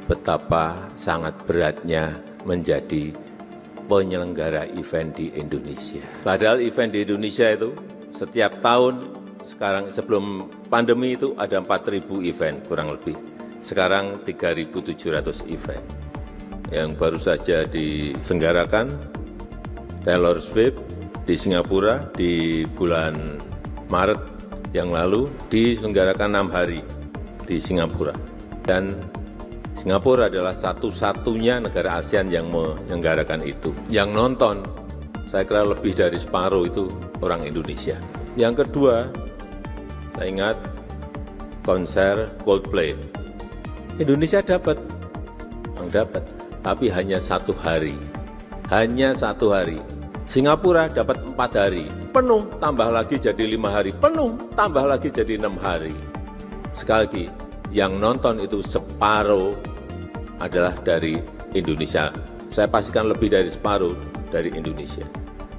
betapa sangat beratnya menjadi penyelenggara event di Indonesia. Padahal event di Indonesia itu setiap tahun, sekarang sebelum pandemi itu ada 4.000 event kurang lebih. Sekarang 3.700 event. Yang baru saja diselenggarakan Taylor Swift di Singapura di bulan Maret yang lalu diselenggarakan 6 hari di Singapura. Dan Singapura adalah satu-satunya negara ASEAN yang menyelenggarakan itu. Yang nonton, saya kira lebih dari separuh itu orang Indonesia. Yang kedua, saya ingat konser Coldplay. Indonesia dapat, tapi hanya 1 hari. Hanya 1 hari. Singapura dapat 4 hari. Penuh, tambah lagi jadi 5 hari. Penuh, tambah lagi jadi 6 hari. Sekali lagi, yang nonton itu separuh adalah dari Indonesia. Saya pastikan lebih dari separuh dari Indonesia.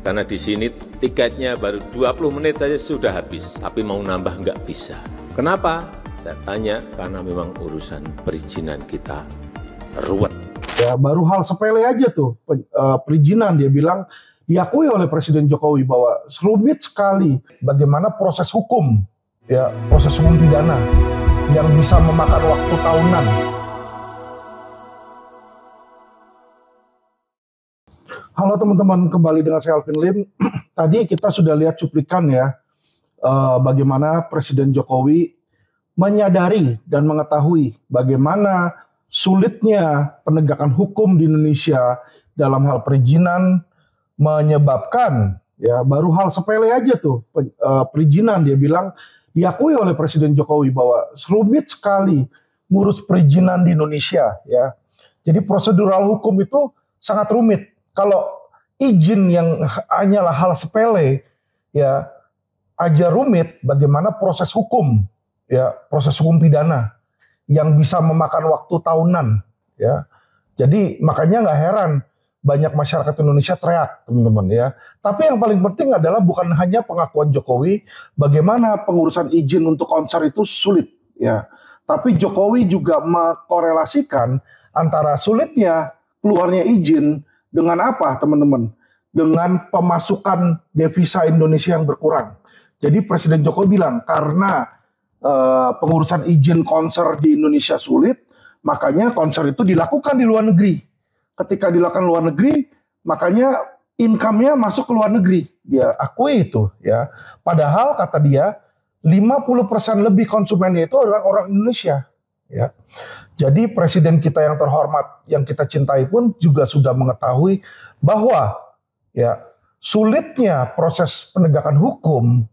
Karena di sini tiketnya baru 20 menit saja sudah habis. Tapi mau nambah nggak bisa. Kenapa? Saya tanya, karena memang urusan perizinan kita ruwet. Ya, baru hal sepele aja tuh, perizinan dia bilang diakui oleh Presiden Jokowi bahwa rumit sekali bagaimana proses hukum, ya proses hukum pidana yang bisa memakan waktu tahunan. Halo teman-teman, kembali dengan saya Alvin Lim. Tadi kita sudah lihat cuplikan ya, bagaimana Presiden Jokowi menyadari dan mengetahui bagaimana sulitnya penegakan hukum di Indonesia dalam hal perizinan, menyebabkan ya baru hal sepele aja tuh, perizinan dia bilang diakui oleh Presiden Jokowi bahwa rumit sekali ngurus perizinan di Indonesia ya. Jadi prosedural hukum itu sangat rumit. Kalau izin yang hanyalah hal sepele ya aja rumit, bagaimana proses hukum ya, proses hukum pidana yang bisa memakan waktu tahunan ya. Jadi makanya nggak heran banyak masyarakat Indonesia teriak, teman-teman ya. Tapi yang paling penting adalah bukan hanya pengakuan Jokowi bagaimana pengurusan izin untuk konser itu sulit ya. Tapi Jokowi juga mengkorelasikan antara sulitnya keluarnya izin dengan apa, teman-teman? Dengan pemasukan devisa Indonesia yang berkurang. Jadi Presiden Jokowi bilang karena pengurusan izin konser di Indonesia sulit, makanya konser itu dilakukan di luar negeri. Ketika dilakukan luar negeri, makanya income-nya masuk ke luar negeri. Dia akui itu ya. Padahal kata dia 50% lebih konsumennya itu adalah orang Indonesia ya. Jadi presiden kita yang terhormat, yang kita cintai pun juga sudah mengetahui bahwa ya sulitnya proses penegakan hukum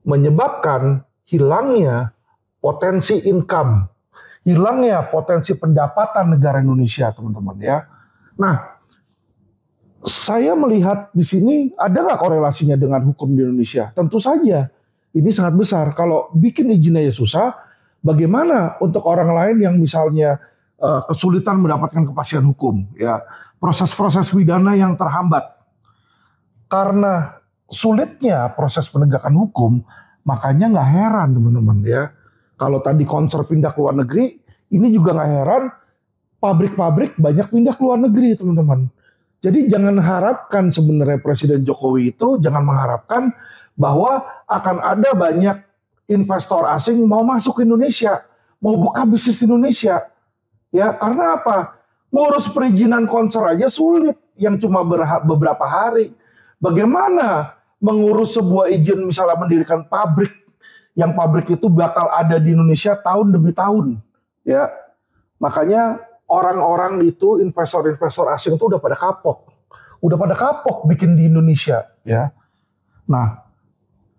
menyebabkan hilangnya potensi income, hilangnya potensi pendapatan negara Indonesia, teman-teman ya. Nah, saya melihat di sini ada nggak korelasinya dengan hukum di Indonesia? Tentu saja, ini sangat besar. Kalau bikin izin aja susah, bagaimana untuk orang lain yang misalnya kesulitan mendapatkan kepastian hukum? Ya, proses-proses pidana yang terhambat karena sulitnya proses penegakan hukum, makanya nggak heran teman-teman ya. Kalau tadi konser pindah ke luar negeri, ini juga nggak heran pabrik-pabrik banyak pindah ke luar negeri, teman-teman. Jadi jangan harapkan sebenarnya Presiden Jokowi itu, jangan mengharapkan bahwa akan ada banyak investor asing mau masuk ke Indonesia, mau buka bisnis di Indonesia. Ya, karena apa? Ngurus perizinan konser aja sulit, yang cuma beberapa hari. Bagaimana mengurus sebuah izin misalnya mendirikan pabrik, yang pabrik itu bakal ada di Indonesia tahun demi tahun, ya. Makanya orang-orang itu, investor-investor asing itu udah pada kapok bikin di Indonesia, ya. Nah,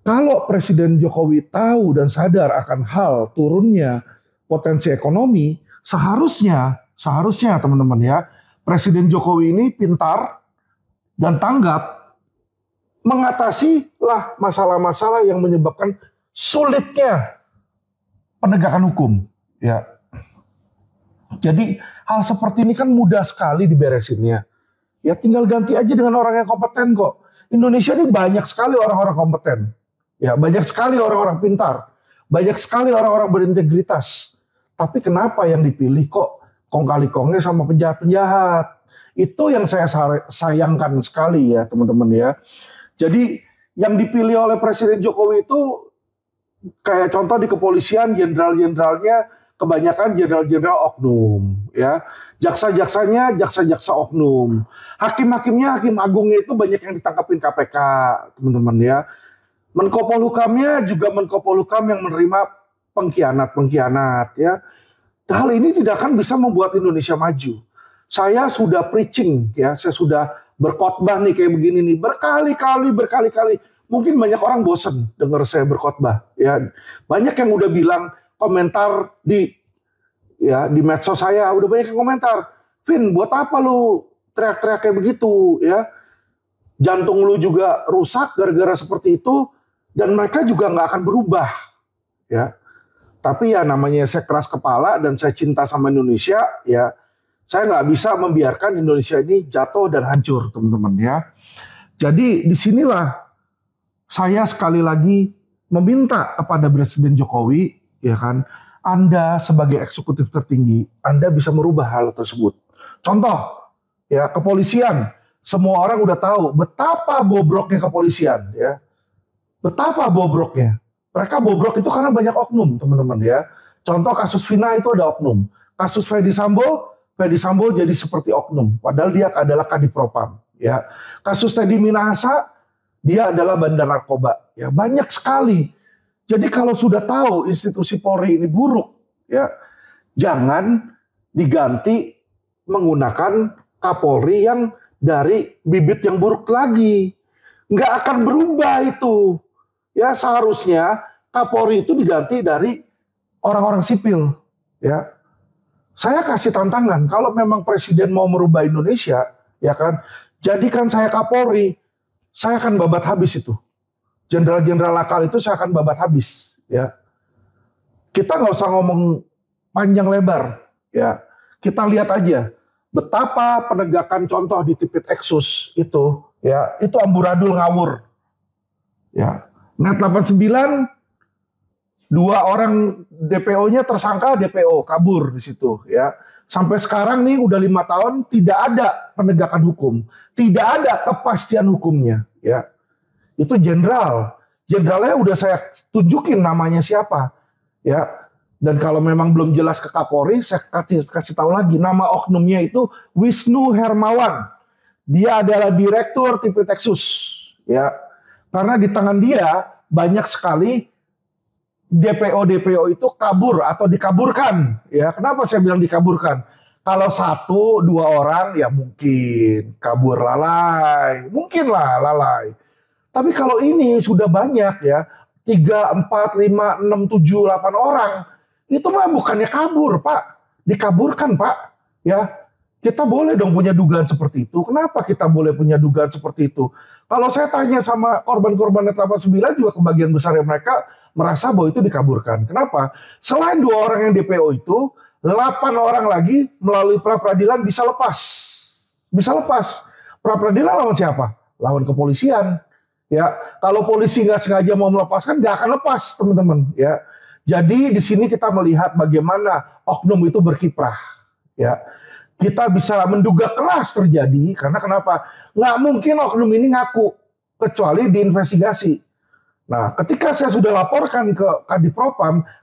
kalau Presiden Jokowi tahu dan sadar akan hal turunnya potensi ekonomi, seharusnya teman-teman ya, Presiden Jokowi ini pintar dan tanggap mengatasi lah masalah-masalah yang menyebabkan sulitnya penegakan hukum, ya. Jadi hal seperti ini kan mudah sekali diberesinnya. Ya tinggal ganti aja dengan orang yang kompeten kok. Indonesia ini banyak sekali orang-orang kompeten. Ya banyak sekali orang-orang pintar. Banyak sekali orang-orang berintegritas. Tapi kenapa yang dipilih kok kong kali kongnya sama penjahat-penjahat. Itu yang saya sayangkan sekali ya teman-teman ya. Jadi yang dipilih oleh Presiden Jokowi itu kayak contoh di kepolisian, jenderal-jenderalnya kebanyakan jenderal-jenderal oknum ya. Jaksa-jaksanya jaksa-jaksa oknum. Hakim-hakimnya hakim agungnya itu banyak yang ditangkapin KPK, teman-teman ya. Menko Polhukamnya juga Menko Polhukam yang menerima pengkhianat-pengkhianat ya. Hal ini tidak akan bisa membuat Indonesia maju. Saya sudah preaching ya, saya sudah berkhotbah nih kayak begini nih berkali-kali. Mungkin banyak orang bosen dengar saya berkhotbah ya. Banyak yang udah bilang komentar di medsos saya, udah banyak yang komentar, Vin, buat apa lu teriak-teriak kayak begitu ya? Jantung lu juga rusak gara-gara seperti itu, dan mereka juga nggak akan berubah ya. Tapi ya namanya saya keras kepala dan saya cinta sama Indonesia ya. Saya nggak bisa membiarkan Indonesia ini jatuh dan hancur, teman-teman ya. Jadi disinilah saya sekali lagi meminta kepada Presiden Jokowi, ya kan, Anda sebagai eksekutif tertinggi, Anda bisa merubah hal tersebut. Contoh, ya kepolisian, semua orang udah tahu betapa bobroknya kepolisian, ya, betapa bobroknya. Mereka bobrok itu karena banyak oknum, teman-teman ya. Contoh kasus Vina itu ada oknum, kasus Fedy Sambo jadi seperti oknum, padahal dia adalah Kadipropam. Ya, kasus Teddy Minahasa, dia adalah bandar narkoba. Ya, banyak sekali. Jadi kalau sudah tahu institusi Polri ini buruk, ya jangan diganti menggunakan Kapolri yang dari bibit yang buruk lagi. Nggak akan berubah itu. Ya seharusnya Kapolri itu diganti dari orang-orang sipil. Ya, saya kasih tantangan. Kalau memang Presiden mau merubah Indonesia, ya kan, jadikan saya Kapolri. Saya akan babat habis itu. Jenderal-jenderal nakal itu saya akan babat habis. Ya, kita nggak usah ngomong panjang lebar. Ya, kita lihat aja betapa penegakan contoh di Tipit Exus itu. Ya, itu amburadul ngawur. Ya, Net 89, 2 orang DPO-nya tersangka DPO kabur di situ. Ya, sampai sekarang nih udah 5 tahun tidak ada penegakan hukum, tidak ada kepastian hukumnya. Ya, itu jenderalnya udah saya tunjukin namanya siapa, ya. Dan kalau memang belum jelas ke Kapolri, saya kasih tahu lagi nama oknumnya itu Wisnu Hermawan. Dia adalah direktur Tipit Exus, ya. Karena di tangan dia banyak sekali DPO itu kabur atau dikaburkan, ya. Kenapa saya bilang dikaburkan? Kalau 1-2 orang ya mungkin kabur lalai, mungkin lah lalai. Tapi kalau ini sudah banyak ya, 3, 4, 5, 6, 7, 8 orang, itu mah bukannya kabur Pak, dikaburkan Pak. Ya, kita boleh dong punya dugaan seperti itu. Kenapa kita boleh punya dugaan seperti itu? Kalau saya tanya sama korban-korban Net 89 juga kebagian besar mereka merasa bahwa itu dikaburkan. Kenapa? Selain 2 orang yang DPO itu, 8 orang lagi melalui pra-peradilan bisa lepas. Bisa lepas. Pra-peradilan lawan siapa? Lawan kepolisian. Ya, kalau polisi nggak sengaja mau melepaskan, nggak akan lepas, teman-teman. Ya, jadi di sini kita melihat bagaimana oknum itu berkiprah. Ya, kita bisa menduga keras terjadi karena kenapa? Nggak mungkin oknum ini ngaku kecuali diinvestigasi. Nah, ketika saya sudah laporkan ke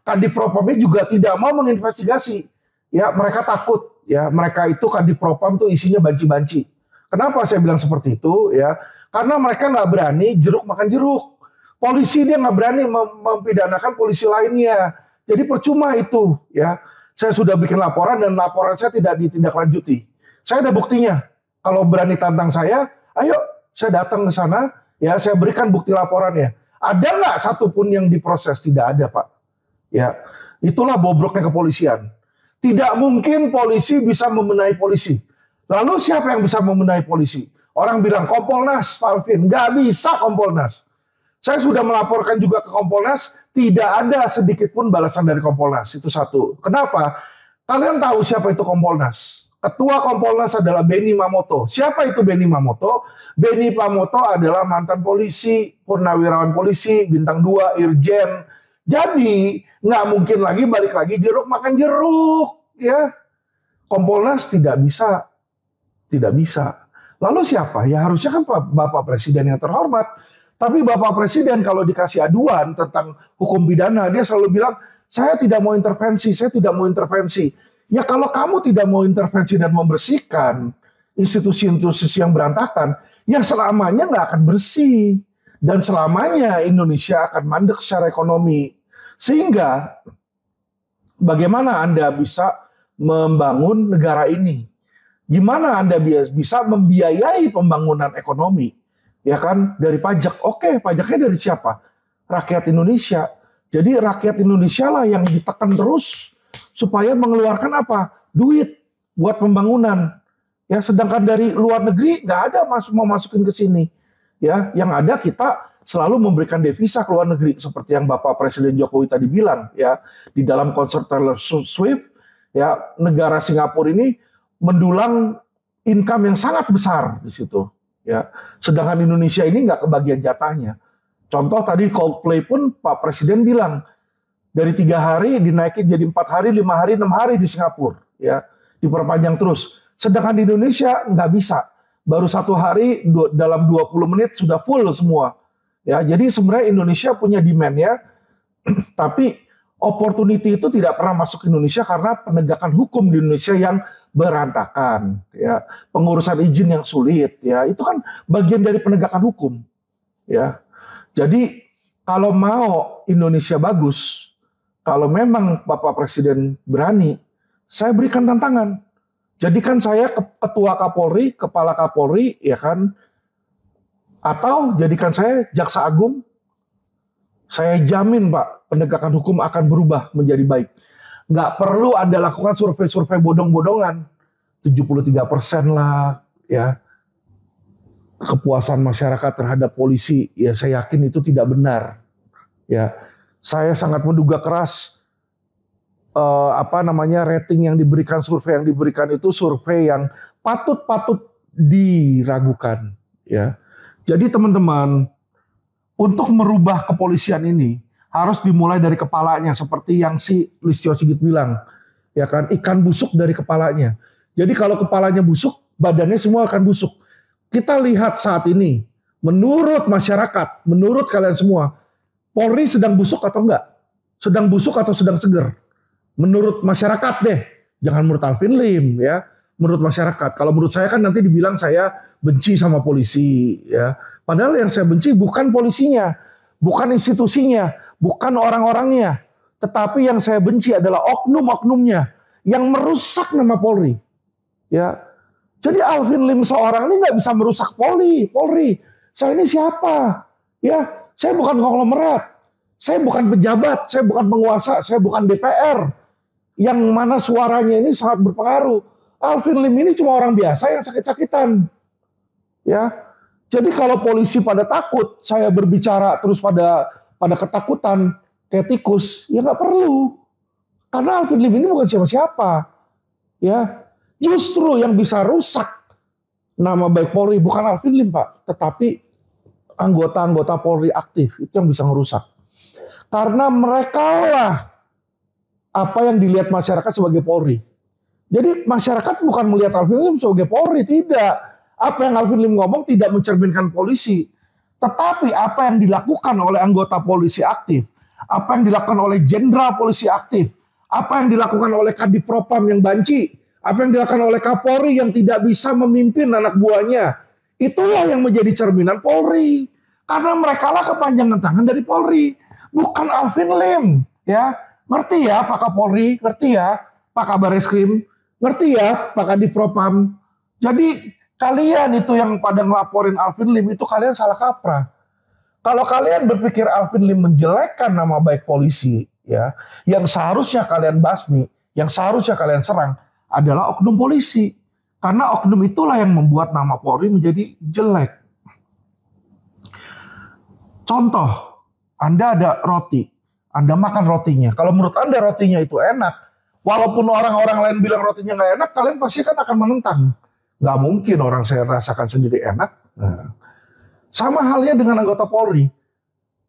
Kadipropamnya juga tidak mau menginvestigasi. Ya, mereka takut. Ya, mereka itu Kadipropam tuh isinya banci-banci. Kenapa saya bilang seperti itu? Ya, karena mereka nggak berani jeruk makan jeruk. Polisi dia nggak berani mempidanakan polisi lainnya. Jadi percuma itu. Ya, saya sudah bikin laporan dan laporan saya tidak ditindaklanjuti. Saya ada buktinya. Kalau berani tantang saya, ayo saya datang ke sana. Ya, saya berikan bukti laporannya. Ada nggak satupun yang diproses? Tidak ada Pak. Ya, itulah bobroknya kepolisian. Tidak mungkin polisi bisa membenahi polisi. Lalu siapa yang bisa membenahi polisi? Orang bilang Kompolnas, Pak Alvin. Nggak bisa Kompolnas. Saya sudah melaporkan juga ke Kompolnas, tidak ada sedikit pun balasan dari Kompolnas. Itu satu. Kenapa? Kalian tahu siapa itu Kompolnas? Ketua Kompolnas adalah Benny Mamoto. Siapa itu Benny Mamoto? Benny Mamoto adalah mantan polisi, purnawirawan polisi, bintang 2, irjen. Jadi nggak mungkin lagi balik lagi jeruk makan jeruk, ya. Kompolnas tidak bisa. Tidak bisa. Lalu siapa? Ya harusnya kan Bapak Presiden yang terhormat. Tapi Bapak Presiden kalau dikasih aduan tentang hukum pidana, dia selalu bilang, saya tidak mau intervensi, saya tidak mau intervensi. Ya kalau kamu tidak mau intervensi dan membersihkan institusi-institusi yang berantakan, ya selamanya nggak akan bersih. Dan selamanya Indonesia akan mandek secara ekonomi. Sehingga bagaimana Anda bisa membangun negara ini? Gimana Anda bisa membiayai pembangunan ekonomi? Ya kan, dari pajak. Oke, pajaknya dari siapa? Rakyat Indonesia. Jadi rakyat Indonesia lah yang ditekan terus supaya mengeluarkan apa? Duit buat pembangunan. Ya, sedangkan dari luar negeri nggak ada mau masukin ke sini. Ya, yang ada kita selalu memberikan devisa ke luar negeri seperti yang Bapak Presiden Jokowi tadi bilang ya, di dalam konsep Taylor Swift ya, negara Singapura ini mendulang income yang sangat besar di situ ya. Sedangkan Indonesia ini nggak kebagian jatahnya. Contoh tadi Coldplay pun Pak Presiden bilang dari 3 hari dinaikin jadi 4 hari, 5 hari, 6 hari di Singapura ya, diperpanjang terus. Sedangkan di Indonesia nggak bisa. Baru 1 hari dalam 20 menit sudah full semua. Ya, jadi sebenarnya Indonesia punya demand ya, tapi opportunity itu tidak pernah masuk ke Indonesia karena penegakan hukum di Indonesia yang berantakan, ya, pengurusan izin yang sulit, ya, itu kan bagian dari penegakan hukum, ya. Jadi kalau mau Indonesia bagus, kalau memang Bapak Presiden berani, saya berikan tantangan. Jadikan saya ketua Kapolri, kepala Kapolri, ya kan, atau jadikan saya jaksa agung. Saya jamin Pak, penegakan hukum akan berubah menjadi baik. Nggak perlu Anda lakukan survei-survei bodong-bodongan. 73% lah ya. Kepuasan masyarakat terhadap polisi, ya saya yakin itu tidak benar. Ya, saya sangat menduga keras rating yang diberikan, survei yang diberikan itu survei yang patut diragukan. Ya, jadi teman-teman, untuk merubah kepolisian ini harus dimulai dari kepalanya, seperti yang si Listio Sigit bilang, ya kan, ikan busuk dari kepalanya. Jadi kalau kepalanya busuk, badannya semua akan busuk. Kita lihat saat ini, menurut masyarakat, menurut kalian semua, Polri sedang busuk atau enggak? Sedang busuk atau sedang seger? Menurut masyarakat deh, jangan menurut Alvin Lim ya. Menurut masyarakat. Kalau menurut saya kan nanti dibilang saya benci sama polisi ya. Padahal yang saya benci bukan polisinya, bukan institusinya, bukan orang-orangnya, tetapi yang saya benci adalah oknum-oknumnya yang merusak nama Polri. Ya, jadi Alvin Lim seorang ini nggak bisa merusak Polri. Saya ini siapa? Ya, saya bukan konglomerat, saya bukan pejabat, saya bukan penguasa, saya bukan DPR, yang mana suaranya ini sangat berpengaruh. Alvin Lim ini cuma orang biasa yang sakit-sakitan. Ya, jadi kalau polisi pada takut, saya berbicara terus pada ketakutan kayak tikus, ya nggak perlu. Karena Alvin Lim ini bukan siapa-siapa. Ya, justru yang bisa rusak nama baik Polri bukan Alvin Lim Pak, tetapi anggota-anggota Polri aktif itu yang bisa merusak. Karena mereka lah apa yang dilihat masyarakat sebagai Polri. Jadi masyarakat bukan melihat Alvin Lim sebagai Polri, tidak. Apa yang Alvin Lim ngomong tidak mencerminkan polisi. Tetapi apa yang dilakukan oleh anggota polisi aktif, apa yang dilakukan oleh jenderal polisi aktif, apa yang dilakukan oleh Kadipropam yang banci, apa yang dilakukan oleh Kapolri yang tidak bisa memimpin anak buahnya, itulah yang menjadi cerminan Polri. Karena mereka lah kepanjangan tangan dari Polri, bukan Alvin Lim. Ya, ngerti ya Pak Kapolri, ngerti ya Pak Kabar Eskrim, ngerti ya Pak Kadipropam. Jadi kalian itu yang pada ngelaporin Alvin Lim itu kalian salah kaprah. Kalau kalian berpikir Alvin Lim menjelekkan nama baik polisi, ya, yang seharusnya kalian basmi, yang seharusnya kalian serang adalah oknum polisi. Karena oknum itulah yang membuat nama Polri menjadi jelek. Contoh, Anda ada roti, Anda makan rotinya. Kalau menurut Anda rotinya itu enak, walaupun orang-orang lain bilang rotinya nggak enak, kalian pasti kan akan menentang. Nggak mungkin orang saya rasakan sendiri enak. Nah, sama halnya dengan anggota Polri.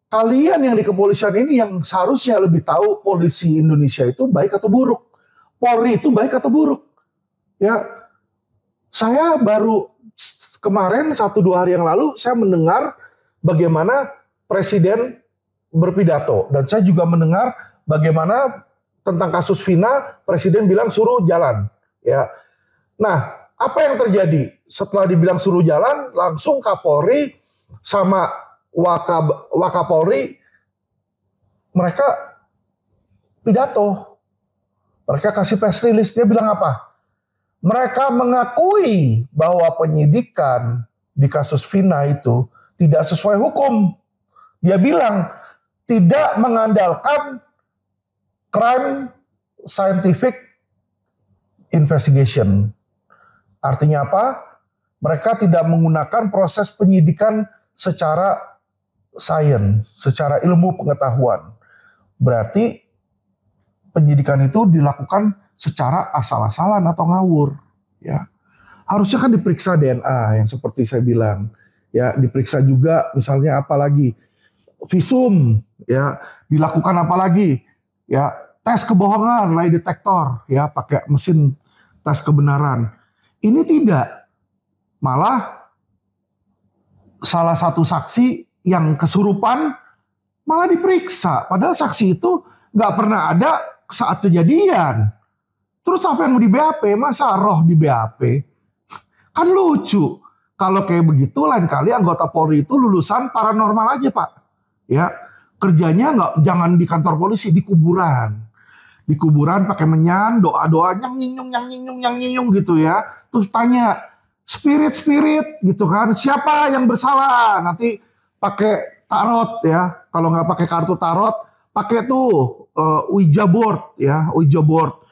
Kalian yang di kepolisian ini yang seharusnya lebih tahu polisi Indonesia itu baik atau buruk. Polri itu baik atau buruk. Ya, saya baru kemarin 1-2 hari yang lalu saya mendengar bagaimana presiden berpidato, dan saya juga mendengar bagaimana tentang kasus Vina presiden bilang suruh jalan. Ya, nah apa yang terjadi setelah dibilang suruh jalan? Langsung Kapolri sama Wakapolri mereka pidato, mereka kasih press release. Dia bilang apa? Mereka mengakui bahwa penyidikan di kasus Vina itu tidak sesuai hukum. Dia bilang tidak mengandalkan crime scientific investigation. Artinya apa? Mereka tidak menggunakan proses penyidikan secara sains, secara ilmu pengetahuan. Berarti penyidikan itu dilakukan secara asal-asalan atau ngawur, ya. Harusnya kan diperiksa DNA yang seperti saya bilang, ya, diperiksa juga misalnya apa lagi? Visum, ya, dilakukan apa lagi? Ya, tes kebohongan, lie detector, ya, pakai mesin tes kebenaran. Ini tidak. Malah salah satu saksi yang kesurupan malah diperiksa, padahal saksi itu nggak pernah ada saat kejadian. Terus apa yang mau di BAP? Masa roh di BAP? Kan lucu. Kalau kayak begitu, lain kali anggota Polri itu lulusan paranormal aja, Pak. Ya, kerjanya jangan di kantor polisi, di kuburan. Di kuburan pakai menyan, doa-doa nyang nying gitu ya. Terus tanya, spirit gitu kan, siapa yang bersalah? Nanti pakai tarot ya. Kalau nggak pakai kartu tarot, pakai tuh Ouija board ya, Ouija board.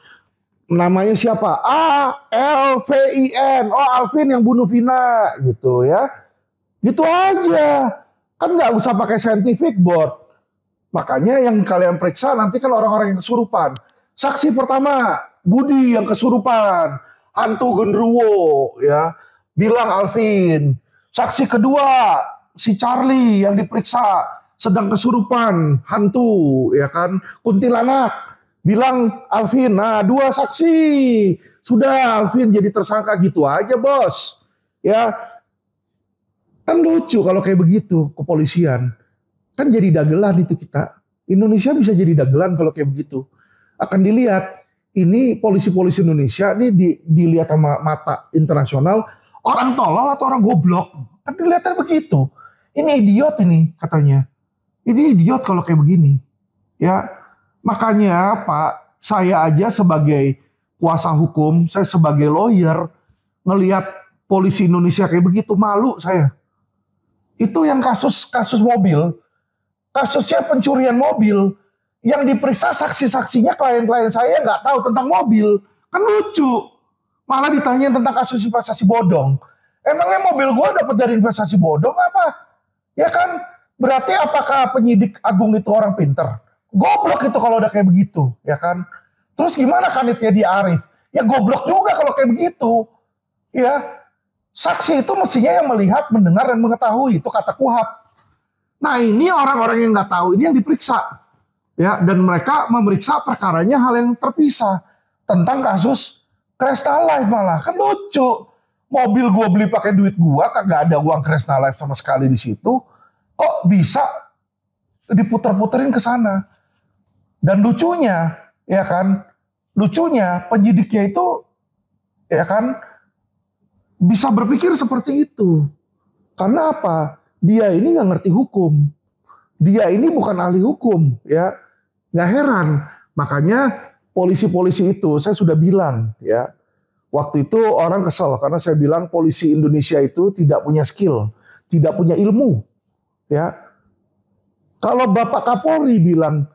Namanya siapa? Alvin. Oh, Alvin yang bunuh Vina gitu ya. Gitu aja. Kan nggak usah pakai scientific board. Makanya yang kalian periksa nanti kan orang-orang yang kesurupan. Saksi pertama, Budi yang kesurupan, hantu genderuwo ya. Bilang Alvin. Saksi kedua, si Charlie yang diperiksa sedang kesurupan, hantu ya kan, kuntilanak. Bilang Alvin. Nah, 2 saksi. Sudah Alvin jadi tersangka, gitu aja, Bos. Ya. Kan lucu kalau kayak begitu kepolisian. Kan jadi dagelan itu kita. Indonesia bisa jadi dagelan kalau kayak begitu. Akan dilihat, ini polisi-polisi Indonesia ini dilihat sama mata internasional, orang tolol atau orang goblok. Kan dilihatnya begitu. Ini idiot ini katanya. Ini idiot kalau kayak begini. Ya, makanya Pak, saya aja sebagai kuasa hukum, saya sebagai lawyer, ngelihat polisi Indonesia kayak begitu, malu saya. Itu yang kasus mobil, kasusnya pencurian mobil, yang diperiksa saksi-saksinya klien-klien saya nggak tahu tentang mobil. Kan lucu. Malah ditanya tentang kasus investasi bodong. Emangnya mobil gua dapat dari investasi bodong apa? Ya kan? Berarti apakah penyidik agung itu orang pinter? Goblok itu kalau udah kayak begitu, ya kan? Terus gimana Kanitnya di Arief? Ya goblok juga kalau kayak begitu. Ya, saksi itu mestinya yang melihat, mendengar, dan mengetahui. Itu kata KUHP. Nah, ini orang-orang yang nggak tahu, ini yang diperiksa. Ya, dan mereka memeriksa perkaranya hal yang terpisah. Tentang kasus Kresna Life malah. Kan lucu. Mobil gue beli pakai duit gue, kagak ada uang Kresna Life sama sekali di situ. Kok bisa diputer-puterin ke sana? Dan lucunya, ya kan, lucunya penyidiknya itu, ya kan, bisa berpikir seperti itu. Karena apa? Dia ini nggak ngerti hukum. Dia ini bukan ahli hukum, ya. Nggak heran. Makanya polisi-polisi itu, saya sudah bilang, ya. Waktu itu orang kesel karena saya bilang polisi Indonesia itu tidak punya skill, tidak punya ilmu, ya. Kalau Bapak Kapolri bilang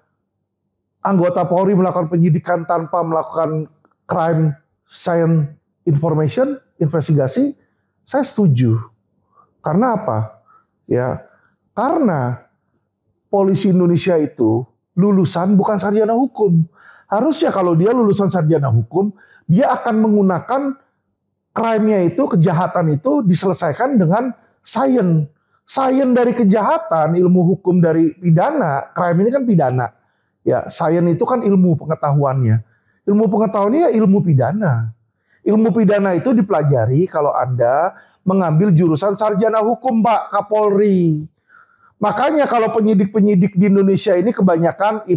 anggota Polri melakukan penyidikan tanpa melakukan crime science information, investigasi, saya setuju. Karena apa? Ya, karena polisi Indonesia itu lulusan bukan sarjana hukum. Harusnya kalau dia lulusan sarjana hukum, dia akan menggunakan crime-nya itu, kejahatan itu diselesaikan dengan sains. Sains dari kejahatan, ilmu hukum dari pidana, crime ini kan pidana. Ya, sains itu kan ilmu pengetahuannya. Ilmu pengetahuannya ya ilmu pidana. Ilmu pidana itu dipelajari kalau Anda mengambil jurusan sarjana hukum, Pak Kapolri. Makanya kalau penyidik-penyidik di Indonesia ini kebanyakan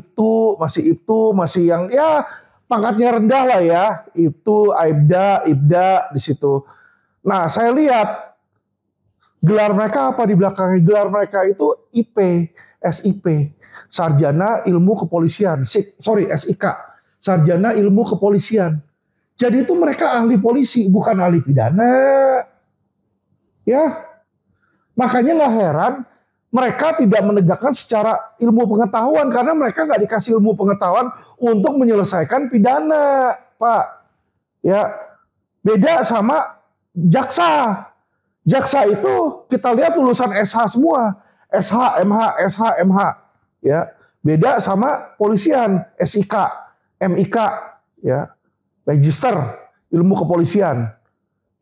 masih yang ya pangkatnya rendah lah ya. Itu Aibda, Ibda di situ. Nah, saya lihat gelar mereka apa di belakangnya? Gelar mereka itu IP, SIP, Sarjana Ilmu Kepolisian. SIK, Sarjana Ilmu Kepolisian. Jadi itu mereka ahli polisi, bukan ahli pidana. Ya, makanya nggak heran mereka tidak menegakkan secara ilmu pengetahuan karena mereka nggak dikasih ilmu pengetahuan untuk menyelesaikan pidana, Pak. Ya, beda sama jaksa. Jaksa itu kita lihat lulusan SH semua, SH, MH. Ya, beda sama polisian, SIK, MIK, ya, Register Ilmu Kepolisian,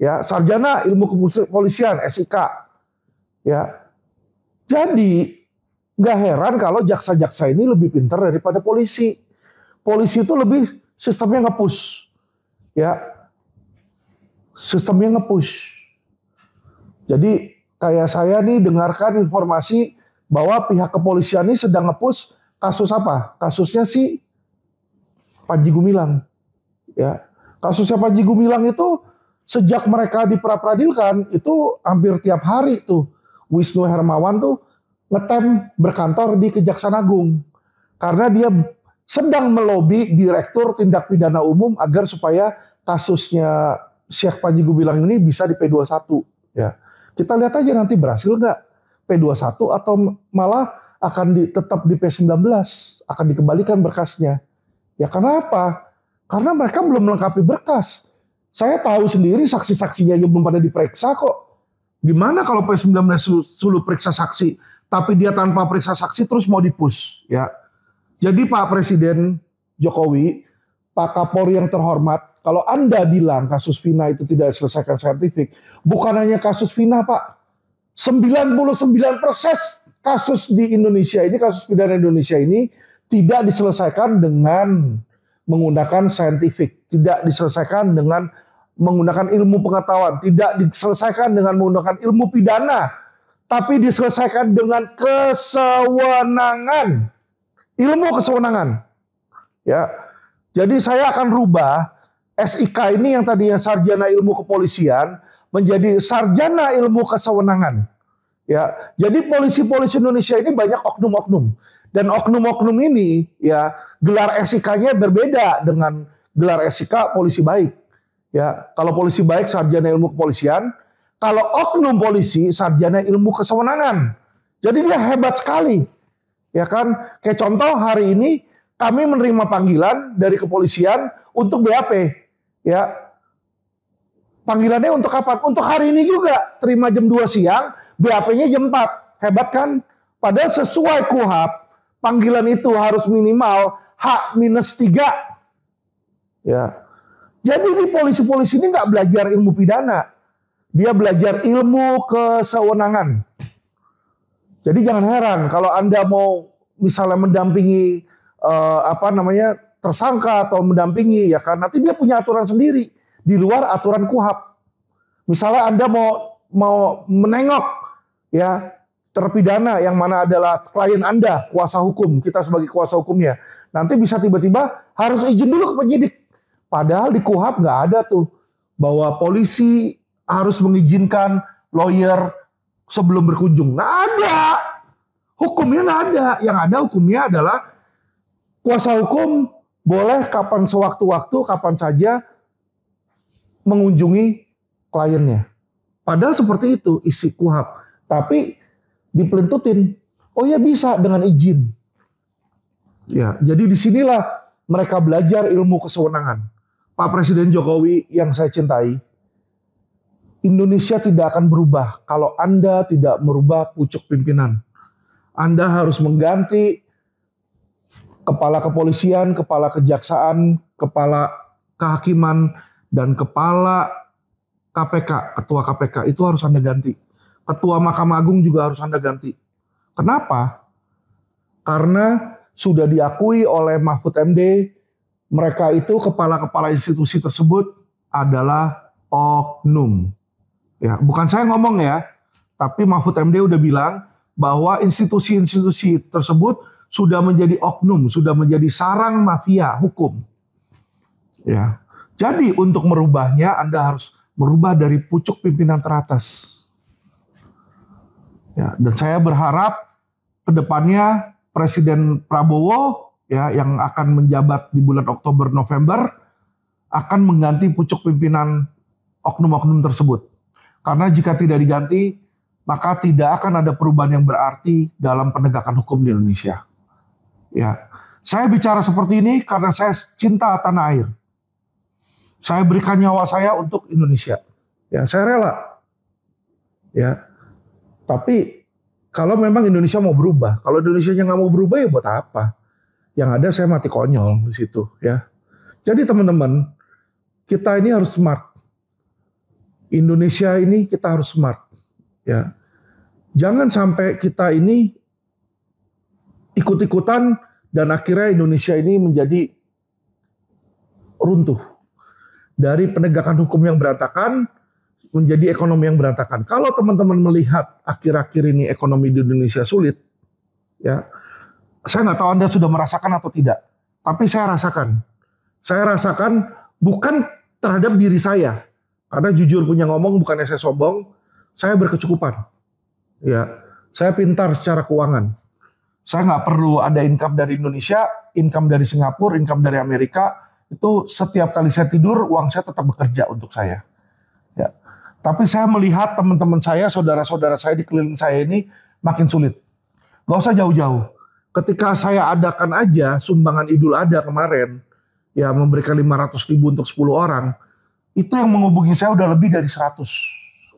ya, Sarjana Ilmu Kepolisian, SIK, ya. Jadi nggak heran kalau jaksa-jaksa ini lebih pintar daripada polisi. Polisi itu lebih sistemnya nge-push, ya, sistemnya nge-push. Jadi kayak saya nih dengarkan informasi bahwa pihak kepolisian ini sedang nge-push kasus apa? Kasusnya si Panji Gumilang, ya. Kasusnya Panji Gumilang itu sejak mereka diperadilan itu hampir tiap hari tuh Wisnu Hermawan tuh ngetem berkantor di Kejaksaan Agung karena dia sedang melobi Direktur Tindak Pidana Umum agar supaya kasusnya Syekh Panji Gumilang ini bisa di P21. Ya, kita lihat aja nanti berhasil nggak P21 atau malah akan tetap di P19, akan dikembalikan berkasnya. Ya kenapa? Karena mereka belum melengkapi berkas. Saya tahu sendiri saksi-saksinya yang belum pada diperiksa kok. Gimana kalau P19 suruh periksa saksi, tapi dia tanpa periksa saksi terus mau dipush, ya. Jadi Pak Presiden Jokowi, Pak Kapolri yang terhormat, kalau Anda bilang kasus Vina itu tidak diselesaikan saintifik, bukan hanya kasus Vina, Pak. 99% kasus di Indonesia ini, kasus pidana Indonesia ini tidak diselesaikan dengan menggunakan saintifik, tidak diselesaikan dengan menggunakan ilmu pengetahuan, tidak diselesaikan dengan menggunakan ilmu pidana, tapi diselesaikan dengan kesewenangan, ilmu kesewenangan. Ya, jadi saya akan rubah SIK ini yang tadinya sarjana ilmu kepolisian menjadi sarjana ilmu kesewenangan. Ya, jadi polisi-polisi Indonesia ini banyak oknum-oknum dan oknum-oknum ini ya gelar SIK-nya berbeda dengan gelar SIK polisi baik. Ya, kalau polisi baik sarjana ilmu kepolisian, kalau oknum polisi sarjana ilmu kesewenangan. Jadi dia hebat sekali. Ya kan? Kayak contoh hari ini kami menerima panggilan dari kepolisian untuk BAP. Ya. Panggilannya untuk kapan? Untuk hari ini juga. Terima jam 2 siang, BAP-nya jam 4. Hebat kan? Padahal sesuai KUHP, panggilan itu harus minimal H-3. Ya. Jadi di polisi-polisi ini nggak belajar ilmu pidana, dia belajar ilmu kesewenangan. Jadi jangan heran kalau Anda mau misalnya mendampingi tersangka atau mendampingi ya kan, nanti dia punya aturan sendiri di luar aturan KUHP. Misalnya Anda mau menengok ya terpidana yang mana adalah klien Anda, kuasa hukum, kita sebagai kuasa hukumnya, nanti bisa tiba-tiba harus izin dulu ke penyidik. Padahal di KUHP nggak ada tuh bahwa polisi harus mengizinkan lawyer sebelum berkunjung. Nggak ada. Hukumnya nggak ada. Yang ada hukumnya adalah kuasa hukum boleh kapan sewaktu-waktu, kapan saja mengunjungi kliennya. Padahal seperti itu isi KUHP. Tapi dipelintutin. Oh ya bisa dengan izin. Ya, jadi disinilah mereka belajar ilmu kesewenangan. Pak Presiden Jokowi yang saya cintai, Indonesia tidak akan berubah kalau Anda tidak merubah pucuk pimpinan. Anda harus mengganti kepala kepolisian, kepala kejaksaan, kepala kehakiman, dan kepala KPK, ketua KPK itu harus Anda ganti. Ketua Mahkamah Agung juga harus Anda ganti. Kenapa? Karena sudah diakui oleh Mahfud MD, mereka itu kepala-kepala institusi tersebut adalah oknum. Ya, bukan saya ngomong ya, tapi Mahfud MD udah bilang bahwa institusi-institusi tersebut sudah menjadi oknum, sudah menjadi sarang mafia hukum. Ya. Jadi untuk merubahnya Anda harus merubah dari pucuk pimpinan teratas. Ya, dan saya berharap ke depannya Presiden Prabowo ya yang akan menjabat di bulan Oktober November akan mengganti pucuk pimpinan oknum-oknum tersebut. Karena jika tidak diganti, maka tidak akan ada perubahan yang berarti dalam penegakan hukum di Indonesia. Ya, saya bicara seperti ini karena saya cinta tanah air. Saya berikan nyawa saya untuk Indonesia. Ya, saya rela. Ya, tapi kalau memang Indonesia mau berubah, kalau Indonesia nggak mau berubah ya buat apa? Yang ada saya mati konyol di situ. Ya, jadi teman-teman, kita ini harus smart. Indonesia ini kita harus smart, ya. Jangan sampai kita ini ikut-ikutan dan akhirnya Indonesia ini menjadi runtuh. Dari penegakan hukum yang berantakan menjadi ekonomi yang berantakan. Kalau teman-teman melihat akhir-akhir ini ekonomi di Indonesia sulit, ya, saya nggak tahu Anda sudah merasakan atau tidak, tapi saya rasakan. Saya rasakan bukan terhadap diri saya. Karena jujur punya ngomong, bukannya saya sombong, saya berkecukupan. Ya, saya pintar secara keuangan. Saya nggak perlu ada income dari Indonesia, income dari Singapura, income dari Amerika. Itu setiap kali saya tidur, uang saya tetap bekerja untuk saya. Ya. Tapi saya melihat teman-teman saya, saudara-saudara saya di keliling saya ini makin sulit. Gak usah jauh-jauh. Ketika saya adakan aja sumbangan Idul Adha kemarin, ya memberikan 500.000 untuk 10 orang, itu yang menghubungi saya udah lebih dari 100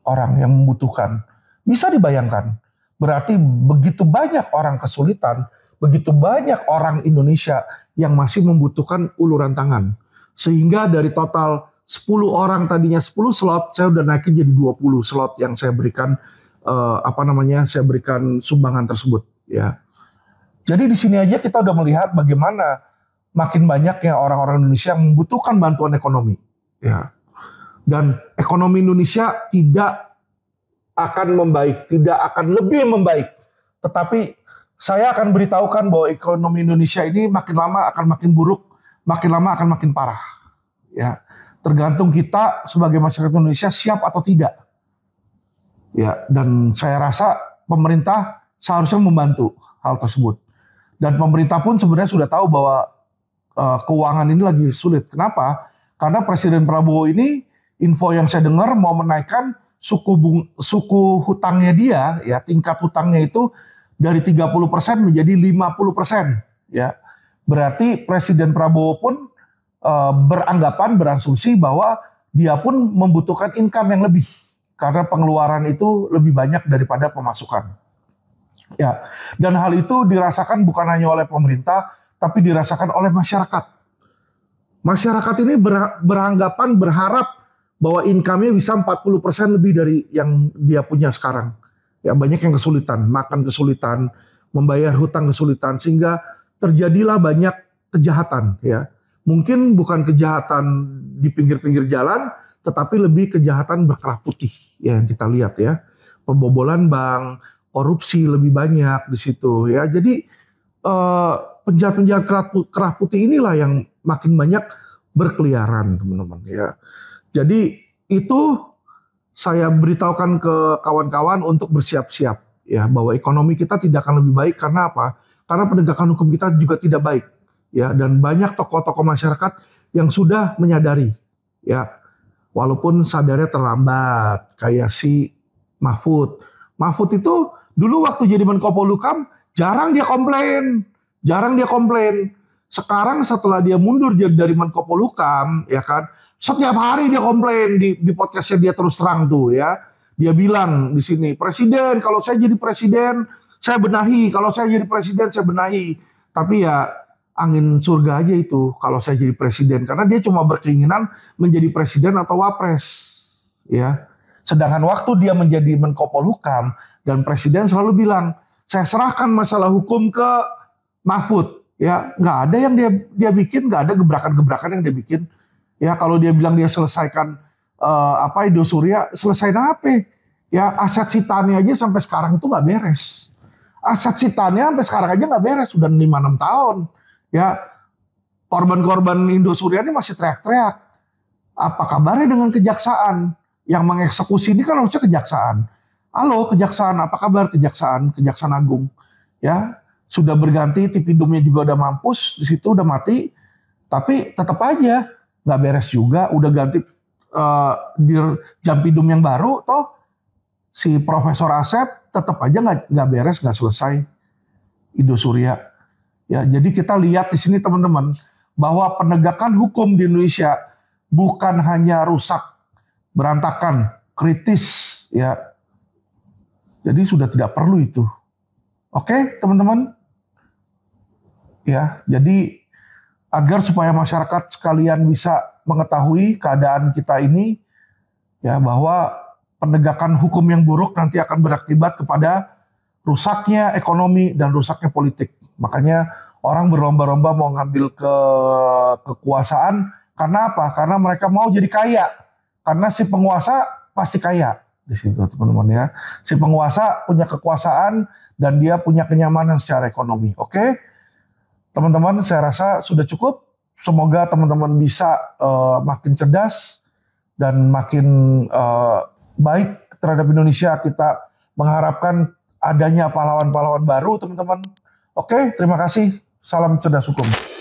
orang yang membutuhkan. Bisa dibayangkan, berarti begitu banyak orang kesulitan, begitu banyak orang Indonesia yang masih membutuhkan uluran tangan. Sehingga dari total 10 orang tadinya 10 slot, saya udah naikin jadi 20 slot yang saya berikan saya berikan sumbangan tersebut, ya. Jadi di sini aja kita udah melihat bagaimana makin banyaknya orang-orang Indonesia yang membutuhkan bantuan ekonomi, ya. Dan ekonomi Indonesia tidak akan membaik, tidak akan lebih membaik. Tetapi saya akan beritahukan bahwa ekonomi Indonesia ini makin lama akan makin buruk, makin lama akan makin parah. Ya, tergantung kita sebagai masyarakat Indonesia siap atau tidak. Ya, dan saya rasa pemerintah seharusnya membantu hal tersebut. Dan pemerintah pun sebenarnya sudah tahu bahwa keuangan ini lagi sulit. Kenapa? Karena Presiden Prabowo ini, info yang saya dengar mau menaikkan suku hutangnya dia, ya tingkat hutangnya itu dari 30% menjadi 50%, ya. Berarti Presiden Prabowo pun berasumsi bahwa dia pun membutuhkan income yang lebih karena pengeluaran itu lebih banyak daripada pemasukan. Ya, dan hal itu dirasakan bukan hanya oleh pemerintah, tapi dirasakan oleh masyarakat. Masyarakat ini berharap bahwa income-nya bisa 40% lebih dari yang dia punya sekarang. Ya, banyak yang kesulitan, makan kesulitan, membayar hutang kesulitan, sehingga terjadilah banyak kejahatan. Ya, mungkin bukan kejahatan di pinggir-pinggir jalan, tetapi lebih kejahatan berkerah putih. Ya, yang kita lihat ya, pembobolan bank, korupsi lebih banyak di situ. Ya, jadi penjahat-penjahat kerah putih inilah yang makin banyak berkeliaran, teman-teman. Ya. Jadi itu saya beritahukan ke kawan-kawan untuk bersiap-siap ya bahwa ekonomi kita tidak akan lebih baik karena apa? Karena penegakan hukum kita juga tidak baik ya, dan banyak tokoh-tokoh masyarakat yang sudah menyadari ya, walaupun sadarnya terlambat kayak si Mahfud. Mahfud itu dulu waktu jadi Menko Polhukam jarang dia komplain. Sekarang setelah dia mundur dari Menko Polhukam ya kan, setiap hari dia komplain di podcastnya dia terus terang tuh ya. Dia bilang di sini, Presiden kalau saya jadi presiden saya benahi, kalau saya jadi presiden saya benahi. Tapi ya angin surga aja itu kalau saya jadi presiden, karena dia cuma berkeinginan menjadi presiden atau wapres ya. Sedangkan waktu dia menjadi Menko Polhukam dan presiden selalu bilang, saya serahkan masalah hukum ke Mahfud ya. Nggak ada yang dia bikin, nggak ada gebrakan-gebrakan yang dia bikin. Ya kalau dia bilang dia selesaikan Indosuria, selesai apa? Ya aset sitannya aja sampai sekarang itu nggak beres. Aset sitannya sampai sekarang aja nggak beres, sudah 5-6 tahun. Ya korban-korban Indosuria ini masih teriak-teriak. Apa kabarnya dengan kejaksaan? Yang mengeksekusi ini kan harusnya kejaksaan. Halo kejaksaan, apa kabar kejaksaan? Kejaksaan Agung. Ya, sudah berganti, Tipidumnya juga udah mampus, di situ udah mati. Tapi tetap aja nggak beres juga, udah ganti di Jampidum yang baru, toh si Profesor Asep tetap aja nggak beres, nggak selesai Indosuria. Ya, jadi kita lihat di sini teman-teman bahwa penegakan hukum di Indonesia bukan hanya rusak, berantakan, kritis, ya. Jadi sudah tidak perlu itu. Oke, teman-teman. Ya, jadi agar supaya masyarakat sekalian bisa mengetahui keadaan kita ini, ya, bahwa penegakan hukum yang buruk nanti akan berakibat kepada rusaknya ekonomi dan rusaknya politik. Makanya orang berlomba-lomba mau ngambil kekuasaan karena apa? Karena mereka mau jadi kaya. Karena si penguasa pasti kaya di situ, teman-teman ya. Si penguasa punya kekuasaan dan dia punya kenyamanan secara ekonomi. Oke, teman-teman, saya rasa sudah cukup. Semoga teman-teman bisa makin cerdas dan makin baik terhadap Indonesia. Kita mengharapkan adanya pahlawan-pahlawan baru, teman-teman. Oke, terima kasih. Salam cerdas hukum.